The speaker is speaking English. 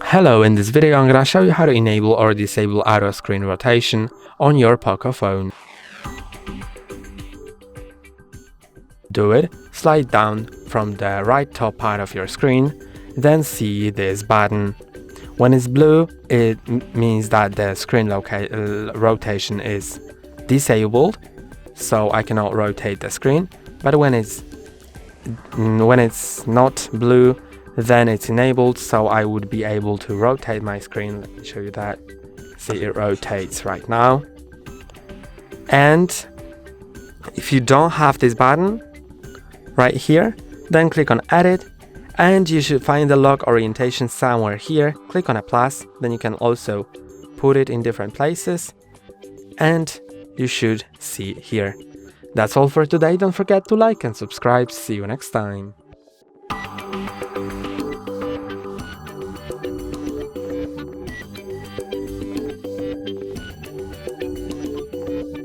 Hello, in this video I'm gonna show you how to enable or disable auto screen rotation on your Poco phone. Do it, slide down from the right top part of your screen, then see this button. When it's blue, it means that the screen rotation is disabled, so I cannot rotate the screen. But when it's not blue, then it's enabled, so I would be able to rotate my screen. Let me show you that. See, it rotates right now. And if you don't have this button right here, then click on Edit, and you should find the lock orientation somewhere here. Click on a plus, then you can also put it in different places, and you should see it here. That's all for today. Don't forget to like and subscribe. See you next time.